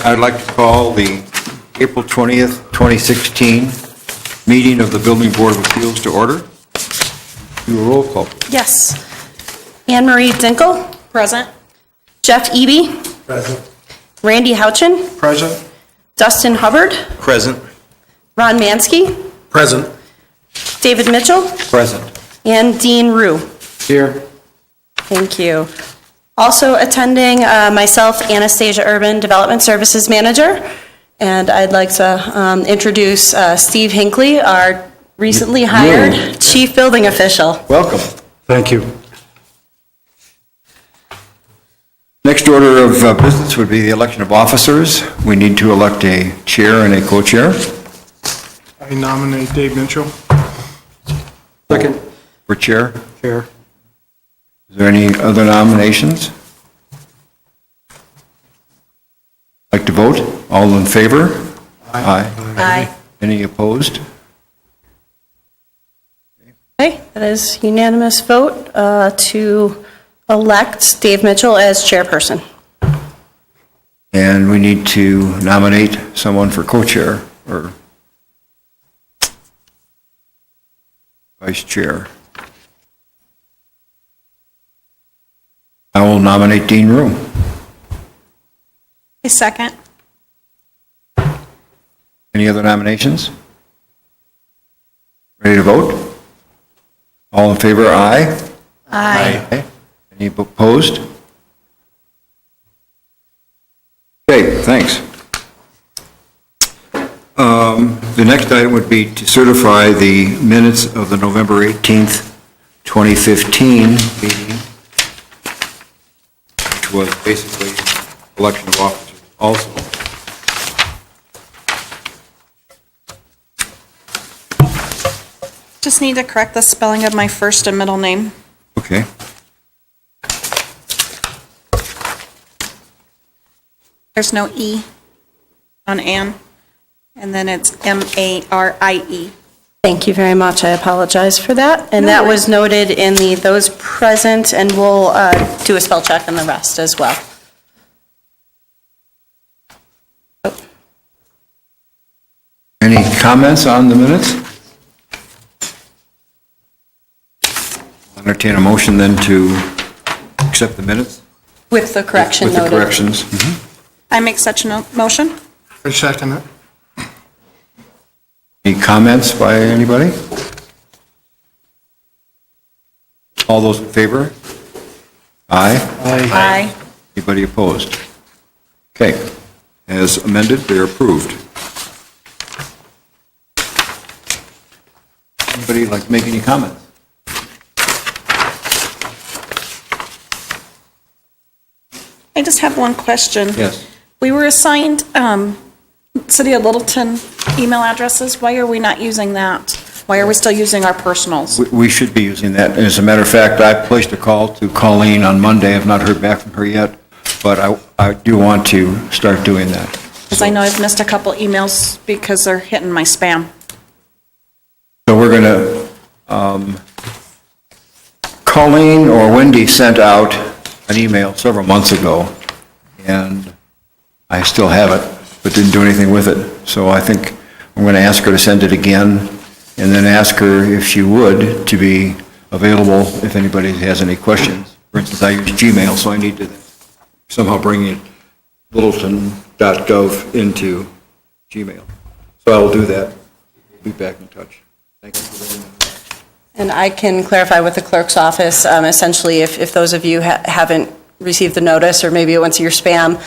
I'd like to call the April 20th, 2016 meeting of the Building Board of Appeals to order. Do a roll call. Yes. Anne Marie Dinkel. Present. Jeff Eby. Present. Randy Houchin. Present. Dustin Hubbard. Present. Ron Mansky. Present. David Mitchell. Present. And Dean Rue. Here. Thank you. Also attending, myself, Anastasia Urban, Development Services Manager. And I'd like to introduce Steve Hinckley, our recently hired Chief Building Official. Welcome. Thank you. Next order of business would be the election of officers. We need to elect a chair and a co-chair. I nominate Dave Mitchell. Second. For chair. Chair. Is there any other nominations? Like to vote? All in favor? Aye. Aye. Any opposed? Okay, that is unanimous vote to elect Dave Mitchell as chairperson. And we need to nominate someone for co-chair or vice chair. I will nominate Dean Rue. A second. Any other nominations? Ready to vote? All in favor, aye? Aye. Any opposed? Okay, thanks. The next item would be to certify the minutes of the November 18th, 2015 meeting, which was basically election of officers also. Just need to correct the spelling of my first and middle name. Okay. There's no E on Ann, and then it's M-A-R-I-E. Thank you very much. I apologize for that. And that was noted in those present, and we'll do a spell check on the rest as well. Any comments on the minutes? I'll entertain a motion then to accept the minutes With the correction with the noted. corrections. I make such a motion. I second it. Any comments by anybody? All those in favor? Aye. Aye. Anybody opposed? Okay. As amended, they're approved. Anybody like to make any comments? I just have one question. Yes. We were assigned City of Littleton email addresses. Why are we not using that? Why are we still using our personals? We should be using that. As a matter of fact, I placed a call to Colleen on Monday. I've not heard back from her yet, but I do want to start doing that. Because I know I've missed a couple emails because they're hitting my spam. So we're going to, Colleen or Wendy sent out an email several months ago, and I still have it, but didn't do anything with it. So I think I'm going to ask her to send it again, and then ask her if she would to be available if anybody has any questions. For instance, I use Gmail, so I need to somehow bring it littleton.gov into Gmail. So I will do that. Be back in touch. Thank you very much. And I can clarify with the clerk's office, essentially, if those of you haven't received the notice, or maybe it went to your spam,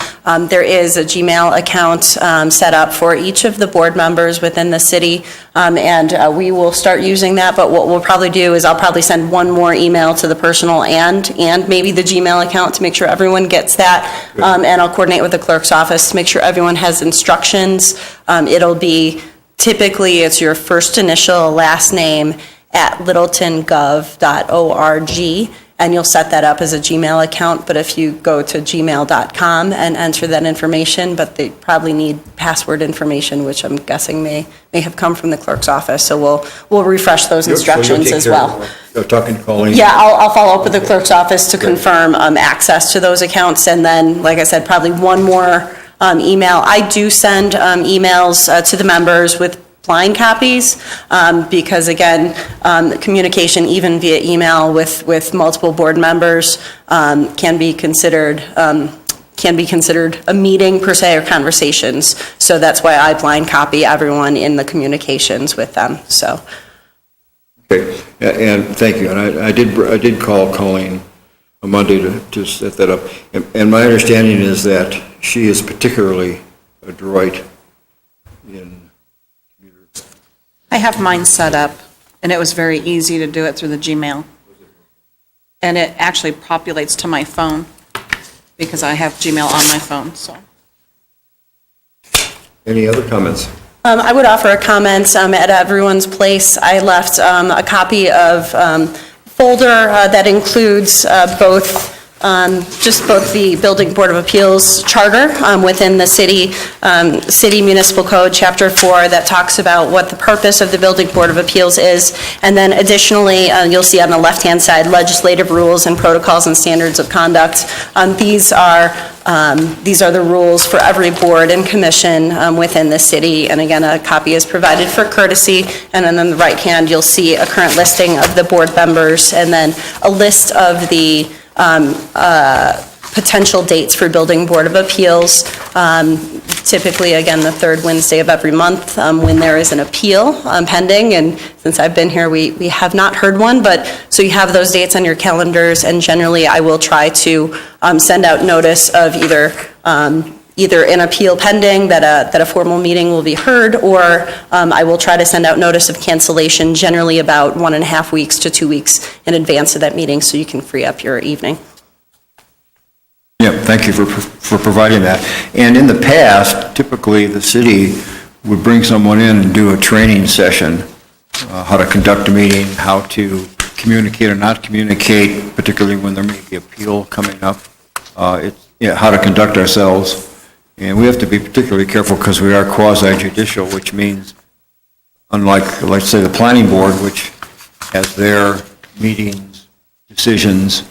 there is a Gmail account set up for each of the board members within the city, and we will start using that, but what we'll probably do is I'll probably send one more email to the personal and maybe the Gmail account to make sure everyone gets that, and I'll coordinate with the clerk's office to make sure everyone has instructions. It'll be, typically, it's your first initial, last name, at littletongov.org, and you'll set that up as a Gmail account, but if you go to gmail.com and enter that information, but they probably need password information, which I'm guessing may have come from the clerk's office, so we'll refresh those instructions as well. You're talking to Colleen? Yeah, I'll follow up with the clerk's office to confirm access to those accounts, and then, like I said, probably one more email. I do send emails to the members with blind copies, because again, communication even via email with multiple board members can be considered a meeting per se, or conversations. So that's why I blind copy everyone in the communications with them, so. Okay, and thank you. And I did call Colleen on Monday to set that up. And my understanding is that she is particularly adroit in computers. I have mine set up, and it was very easy to do it through the Gmail. And it actually populates to my phone, because I have Gmail on my phone, so. Any other comments? I would offer a comment at everyone's place. I left a copy of folder that includes both the Building Board of Appeals charter within the city municipal code, chapter 4, that talks about what the purpose of the Building Board of Appeals is. And then additionally, you'll see on the left-hand side, legislative rules and protocols and standards of conduct. These are the rules for every board and commission within the city. And again, a copy is provided for courtesy. And then on the right hand, you'll see a current listing of the board members, and then a list of the potential dates for Building Board of Appeals. Typically, again, the third Wednesday of every month when there is an appeal pending. And since I've been here, we have not heard one, but so you have those dates on your calendars. And generally, I will try to send out notice of either an appeal pending, that a formal meeting will be heard, or I will try to send out notice of cancellation, generally about 1.5 weeks to 2 weeks in advance of that meeting, so you can free up your evening. Yeah, thank you for providing that. And in the past, typically, the city would bring someone in and do a training session, how to conduct a meeting, how to communicate or not communicate, particularly when there may be appeal coming up, how to conduct ourselves. And we have to be particularly careful because we are quasi-judicial, which means, unlike, let's say, the planning board, which has their meetings, decisions,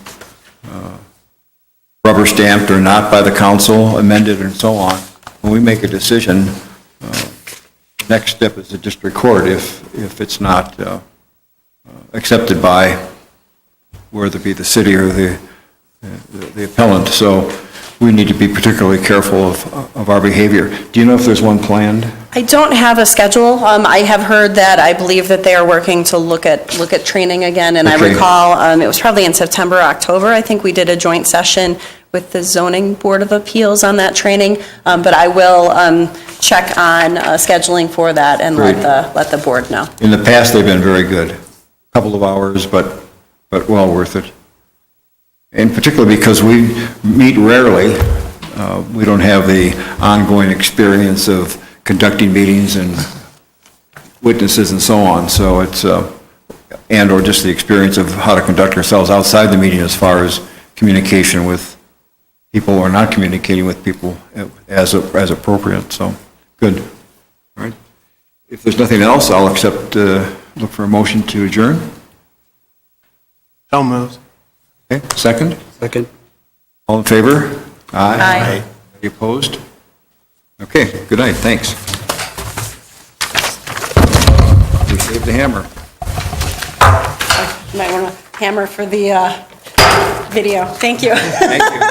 rubber stamped or not by the council, amended and so on, when we make a decision, the next step is the district court if it's not accepted by whether it be the city or the appellant. So we need to be particularly careful of our behavior. Do you know if there's one planned? I don't have a schedule. I have heard that, I believe that they are working to look at training again, and I Okay. recall, it was probably in September, October, I think we did a joint session with the Zoning Board of Appeals on that training, but I will check on scheduling for that and Great. let the board know. In the past, they've been very good. A couple of hours, but well worth it. And particularly because we meet rarely, we don't have the ongoing experience of conducting meetings and witnesses and so on, so it's, and/or just the experience of how to conduct ourselves outside the meeting as far as communication with people or not communicating with people as appropriate, so, good. All right. If there's nothing else, I'll look for a motion to adjourn. So moved. Okay, second? Second. All in favor? Aye. Any opposed? Okay, good night, thanks. We saved the hammer. You might want to hammer for the video. Thank you. Thank you.